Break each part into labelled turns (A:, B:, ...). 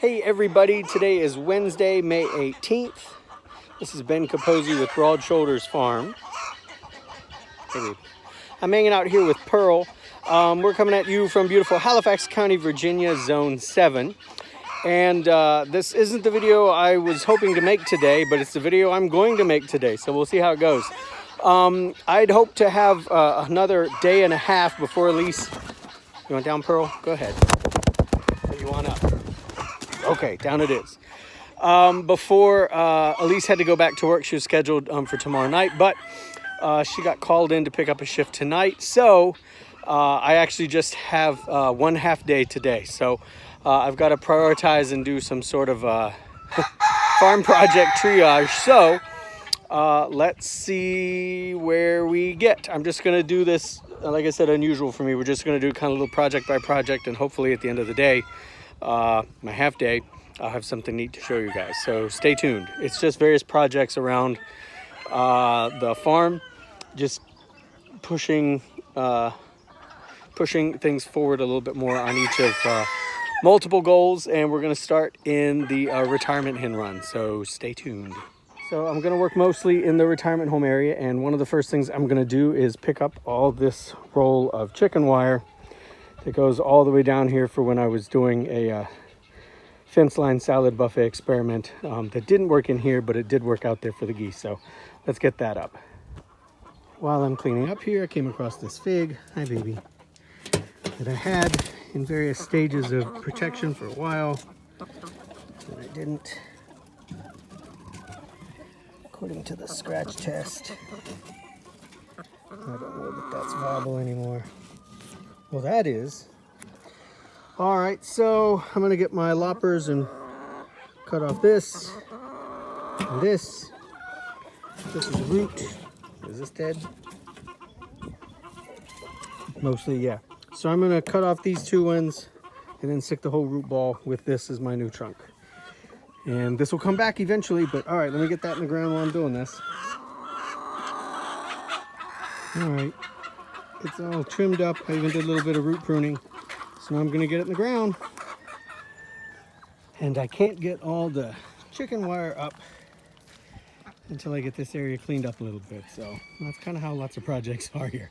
A: Hey everybody, today is Wednesday, May 18th. This is Ben Capozzi with Broad Shoulders Farm. Hey baby. I'm hanging out here with Pearl. We're coming at you from beautiful Halifax County, Virginia, Zone 7. And this isn't the video I was hoping to make today, but it's the video I'm going to make today, so we'll see how it goes. I'd hope to have another day and a half before Elise... You want down, Pearl? Go ahead. Or you want up? Okay, down it is. Before Elise had to go back to work, she was scheduled for tomorrow night, but she got called in to pick up a shift tonight. So I actually just have 1 half day today. So I've got to prioritize and do some sort of farm project triage. So let's see where we get. I'm just going to do this, like I said, unusual for me. We're just going to do kind of a little project by project, and hopefully at the end of the day, my half day, I'll have something neat to show you guys. So stay tuned. It's just various projects around the farm, just pushing things forward a little bit more on each of multiple goals. And we're going to start in the retirement hen run. So stay tuned. So I'm going to work mostly in the retirement home area. And one of the first things I'm going to do is pick up all this roll of chicken wire that goes all the way down here for when I was doing a fence line salad buffet experiment that didn't work in here, but it did work out there for the geese. So let's get that up. While I'm cleaning up here, I came across this fig, hi baby, that I had in various stages of protection for a while, and I didn't, according to the scratch test. I don't know that that's viable anymore. Well, that is. All right, so I'm gonna get my loppers and cut off this and this. This is root. Is this dead? Mostly, yeah. So I'm gonna cut off these two ends and then stick the whole root ball with this as my new trunk. And this will come back eventually, but all right, let me get that in the ground while I'm doing this. All right. It's all trimmed up. I even did a little bit of root pruning. So now I'm going to get it in the ground. And I can't get all the chicken wire up until I get this area cleaned up a little bit. So that's kind of how lots of projects are here.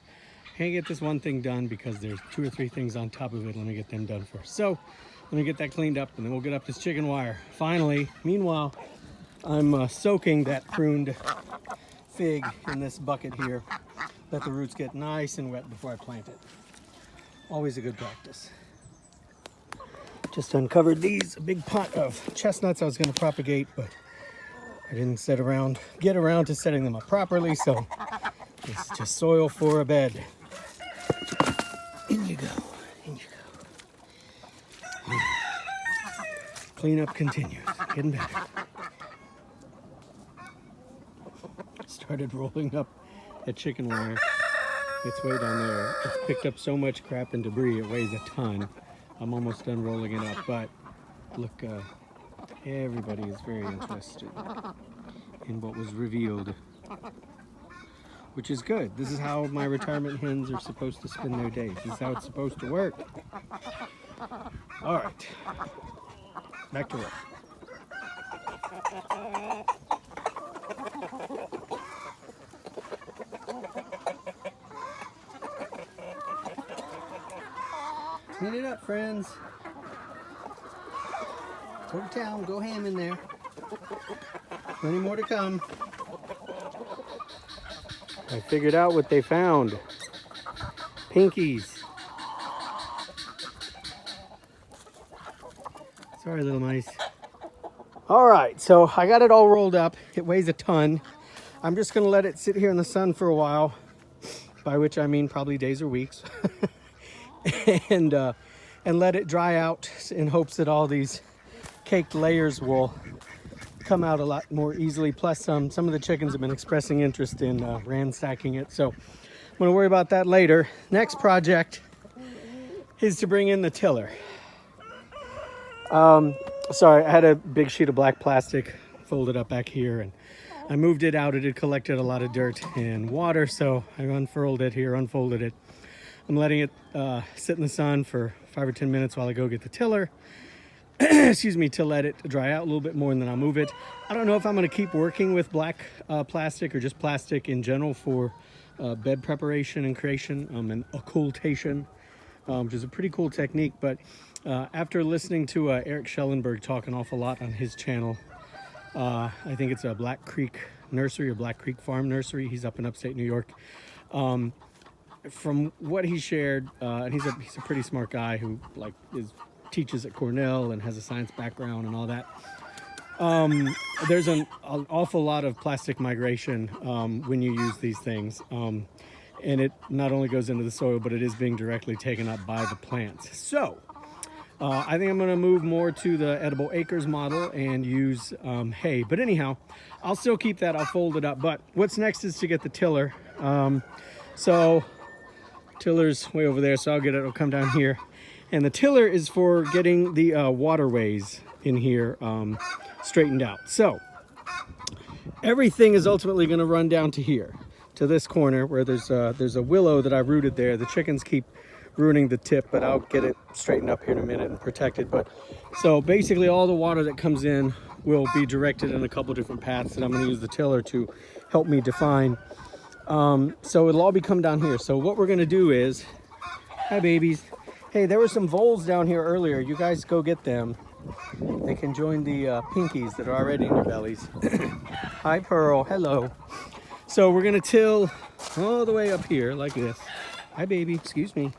A: Can't get this one thing done because there's 2 or 3 things on top of it. Let me get them done first. So let me get that cleaned up and then we'll get up this chicken wire. Finally, meanwhile, I'm soaking that pruned fig in this bucket here. Let the roots get nice and wet before I plant it. Always a good practice. Just uncovered these, a big pot of chestnuts I was going to propagate, but I didn't get around to setting them up properly, so it's just soil for a bed. In you go, in you go. Cleanup continues, getting better. Started rolling up that chicken wire. It's way down there. It's picked up so much crap and debris, it weighs a ton. I'm almost done rolling it up, but look, everybody is very interested in what was revealed, which is good. This is how my retirement hens are supposed to spend their days. This is how it's supposed to work. All right, back to work. Clean it up, friends. Go to town, go ham in there. Plenty more to come. I figured out what they found. Pinkies. Sorry, little mice. All right, so I got it all rolled up. It weighs a ton. I'm just gonna let it sit here in the sun for a while, by which I mean probably days or weeks. and let it dry out in hopes that all these caked layers will come out a lot more easily. Plus some of the chickens have been expressing interest in ransacking it, so I'm going to worry about that later. Next project is to bring in the tiller. Sorry, I had a big sheet of black plastic folded up back here, and I moved it out. It had collected a lot of dirt and water, so I unfolded it. I'm letting it sit in the sun for 5 or 10 minutes while I go get the tiller. excuse me, to let it dry out a little bit more, and then I'll move it. I don't know if I'm going to keep working with black plastic or just plastic in general for bed preparation and creation and occultation, which is a pretty cool technique. But after listening to Eric Schellenberg talk an awful lot on his channel, I think it's a Black Creek Nursery or Black Creek Farm Nursery. He's up in upstate New York. From what he shared, and he's a pretty smart guy who teaches at Cornell and has a science background and all that. There's an awful lot of plastic migration when you use these things. And it not only goes into the soil, but it is being directly taken up by the plants. So I think I'm going to move more to the edible acres model and use hay. But anyhow, I'll still keep that. I'll fold it up. But what's next is to get the tiller. So tiller's way over there, so I'll get it. It'll come down here. And the tiller is for getting the waterways in here straightened out. So everything is ultimately going to run down to here, to this corner where there's a willow that I rooted there. The chickens keep ruining the tip, but I'll get it straightened up here in a minute and protected. But so basically all the water that comes in will be directed in a couple different paths that I'm going to use the tiller to help me define. So it'll all be come down here. So what we're going to do is, hi babies. Hey, there were some voles down here earlier. You guys go get them. They can join the pinkies that are already in their bellies. Hi Pearl, hello. So we're going to till all the way up here like this. Hi baby, excuse me.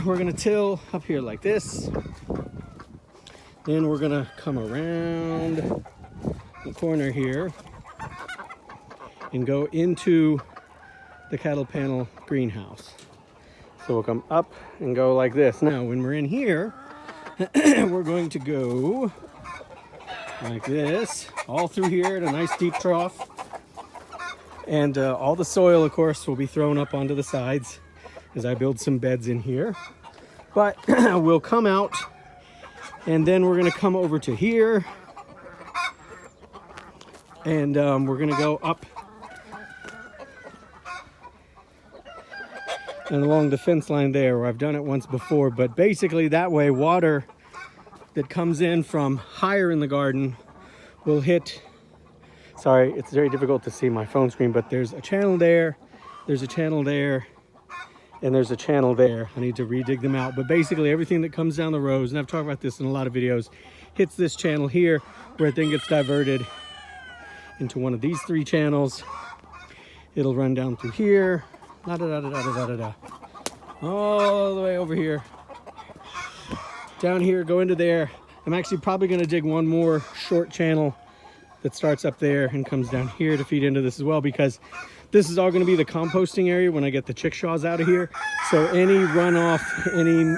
A: We're going to till up here like this. Then we're going to come around the corner here and go into the cattle panel greenhouse. So we'll come up and go like this. Now, when we're in here, we're going to go like this, all through here at a nice deep trough. And all the soil, of course, will be thrown up onto the sides as I build some beds in here. But we'll come out, and then we're going to come over to here. And we're going to go up and along the fence line there, where I've done it once before. But basically that way, water that comes in from higher in the garden will hit, sorry, it's very difficult to see my phone screen, but there's a channel there, there's a channel there, and there's a channel there. I need to redig them out. But basically everything that comes down the rows, and I've talked about this in a lot of videos, hits this channel here, where it then gets diverted into one of these three channels. It'll run down through here, all the way over here, down here, go into there. I'm actually probably going to dig one more short channel that starts up there and comes down here to feed into this as well, because this is all going to be the composting area when I get the chickshaws out of here. So any runoff, any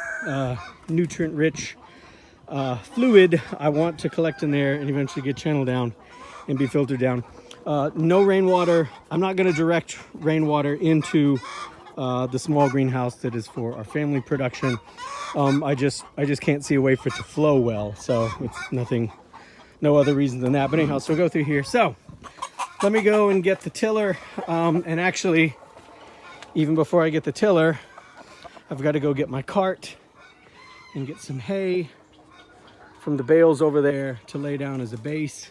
A: nutrient rich fluid I want to collect in there and eventually get channeled down and be filtered down. No rainwater. I'm not going to direct rainwater into the small greenhouse that is for our family production. I just can't see a way for it to flow well. So it's nothing, no other reason than that. But anyhow, so we'll go through here. So let me go and get the tiller. And actually, even before I get the tiller, I've got to go get my cart and get some hay from the bales over there to lay down as a base,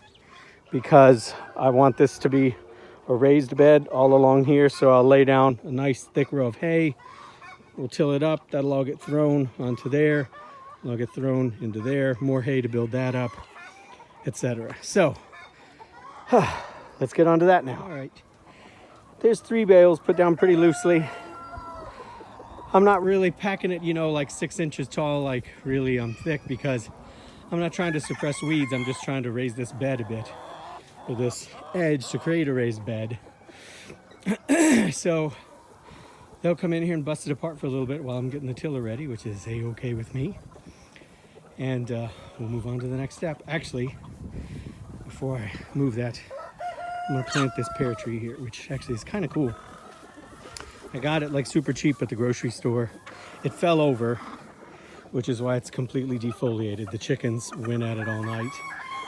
A: because I want this to be a raised bed all along here. So I'll lay down a nice thick row of hay. We'll till it up. That'll all get thrown onto there. It'll get thrown into there. More hay to build that up, etc. So let's get on to that now. All right. There's 3 bales put down pretty loosely. I'm not really packing it, like 6 inches tall, like really thick, because I'm not trying to suppress weeds. I'm just trying to raise this bed a bit, or this edge to create a raised bed. So they'll come in here and bust it apart for a little bit while I'm getting the tiller ready, which is a-okay with me. And we'll move on to the next step. Actually, before I move that, I'm gonna plant this pear tree here, which actually is kind of cool. I got it like super cheap at the grocery store. It fell over, which is why it's completely defoliated. The chickens went at it all night.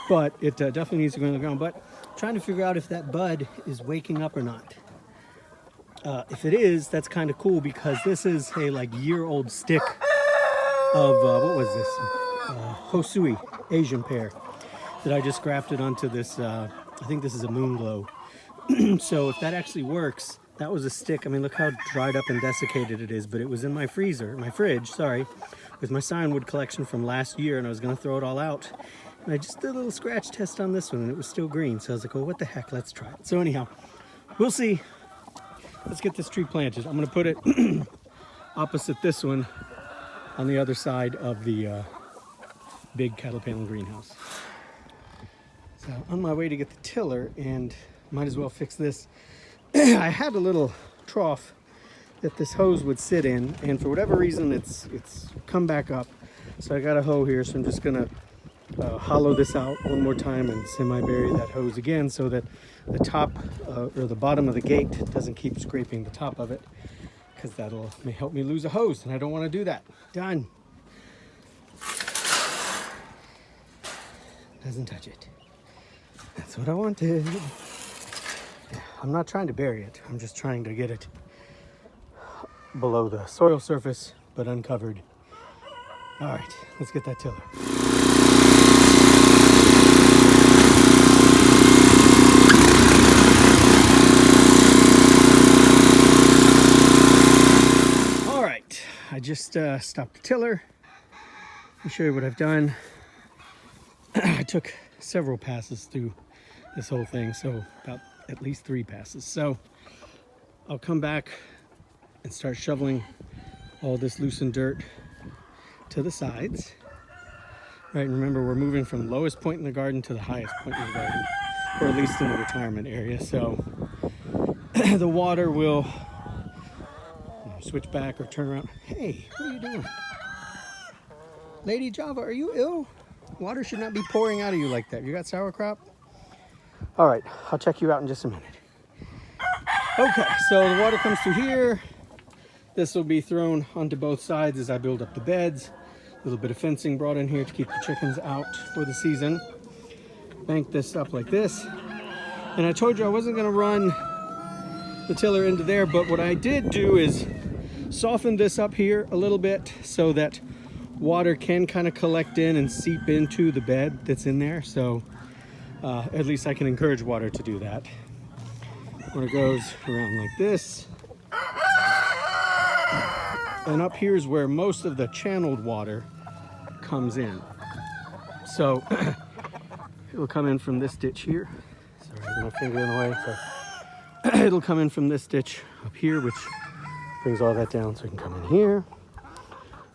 A: But it definitely needs to go in the ground. But I'm trying to figure out if that bud is waking up or not. If it is, that's kind of cool, because this is a year-old stick of, what was this? Hosui Asian pear that I just grafted onto this, I think this is a moon glow. So if that actually works, that was a stick. I mean, look how dried up and desiccated it is, but it was in my fridge, sorry, with my scion collection from last year, and I was gonna throw it all out. And I just did a little scratch test on this one and it was still green. So I was like, oh, what the heck, let's try it. So anyhow, we'll see. Let's get this tree planted. I'm gonna put it opposite this one on the other side of the big cattle panel greenhouse. So on my way to get the tiller, and might as well fix this. I had a little trough that this hose would sit in, and for whatever reason it's come back up. So I got a hoe here, so I'm just gonna hollow this out one more time and semi-bury that hose again so that the top or the bottom of the gate doesn't keep scraping the top of it, because may help me lose a hose, and I don't want to do that. Done. Doesn't touch it. That's what I wanted. I'm not trying to bury it. I'm just trying to get it below the soil surface, but uncovered. All right, let's get that tiller. All right, I just stopped the tiller. Let me show you what I've done. I took several passes through this whole thing, so about at least 3 passes. So I'll come back and start shoveling all this loosened dirt to the sides. Right, and remember, we're moving from the lowest point in the garden to the highest point in the garden, or at least in the retirement area. So the water will switch back or turn around. Hey, what are you doing? Lady Java, are you ill? Water should not be pouring out of you like that. You got sauerkraut? All right, I'll check you out in just a minute. Okay, so the water comes through here. This will be thrown onto both sides as I build up the beds. A little bit of fencing brought in here to keep the chickens out for the season. Bank this up like this. And I told you I wasn't gonna run the tiller into there, but what I did do is soften this up here a little bit so that water can kind of collect in and seep into the bed that's in there. So at least I can encourage water to do that. When it goes around like this. And up here is where most of the channeled water comes in. So it'll come in from this ditch here. Sorry, I have my finger in the way. So it'll come in from this ditch up here, which brings all that down so it can come in here.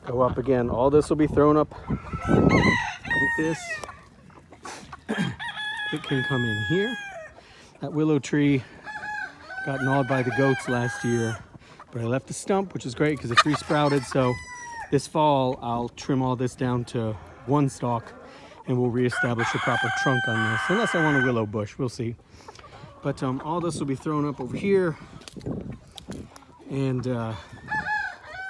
A: Go up again. All this will be thrown up like this. It can come in here. That willow tree got gnawed by the goats last year, but I left the stump, which is great because it re-sprouted. So this fall, I'll trim all this down to 1 stalk and we'll reestablish a proper trunk on this. Unless I want a willow bush, we'll see. But all this will be thrown up over here. And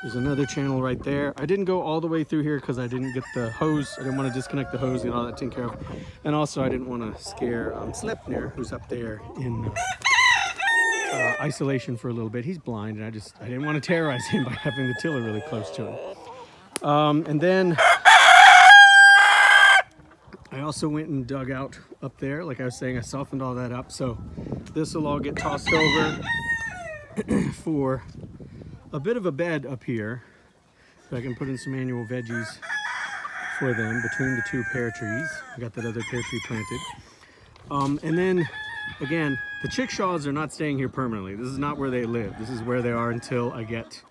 A: there's another channel right there. I didn't go all the way through here because I didn't get the hose. I didn't want to disconnect the hose and all that taken care of. And also I didn't want to scare Sleipnir, who's up there in isolation for a little bit. He's blind, and I didn't want to terrorize him by having the tiller really close to him. And then I also went and dug out up there. Like I was saying, I softened all that up. So this will all get tossed over for a bit of a bed up here. So I can put in some annual veggies for them between the 2 pear trees. I got that other pear tree planted. And then again, the chickshaws are not staying here permanently. This is not where they live. This is where they are until I get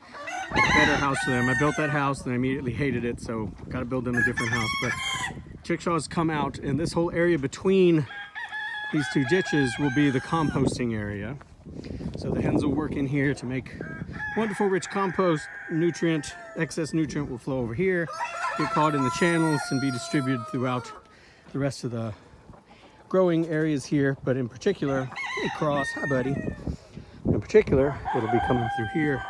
A: a better house for them. I built that house and I immediately hated it, so got to build them a different house. But chickshaws come out, and this whole area between these 2 ditches will be the composting area. So the hens will work in here to make wonderful rich compost. Excess nutrient will flow over here, get caught in the channels, and be distributed throughout the rest of the growing areas here. But in particular, hey Cross, hi buddy. In particular, it'll be coming through here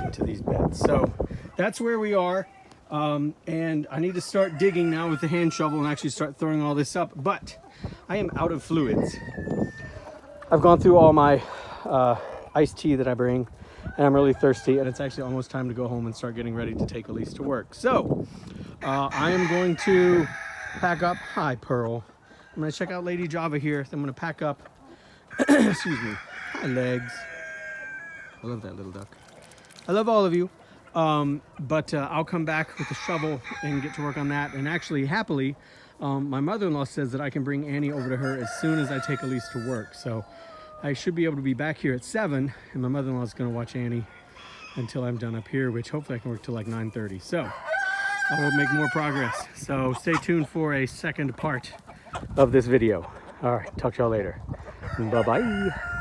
A: into these beds. So that's where we are. And I need to start digging now with the hand shovel and actually start throwing all this up. But I am out of fluids. I've gone through all my iced tea that I bring, and I'm really thirsty, and it's actually almost time to go home and start getting ready to take Elise to work. So I am going to pack up. Hi, Pearl. I'm going to check out Lady Java here. Then I'm going to pack up. Excuse me. Hi, Legs. I love that little duck. I love all of you. But I'll come back with a shovel and get to work on that. And actually, happily, my mother-in-law says that I can bring Annie over to her as soon as I take Elise to work. So I should be able to be back here at 7, and my mother-in-law is going to watch Annie until I'm done up here, which hopefully I can work till like 9:30. So I will make more progress. So stay tuned for a second part of this video. All right, talk to y'all later. Bye-bye.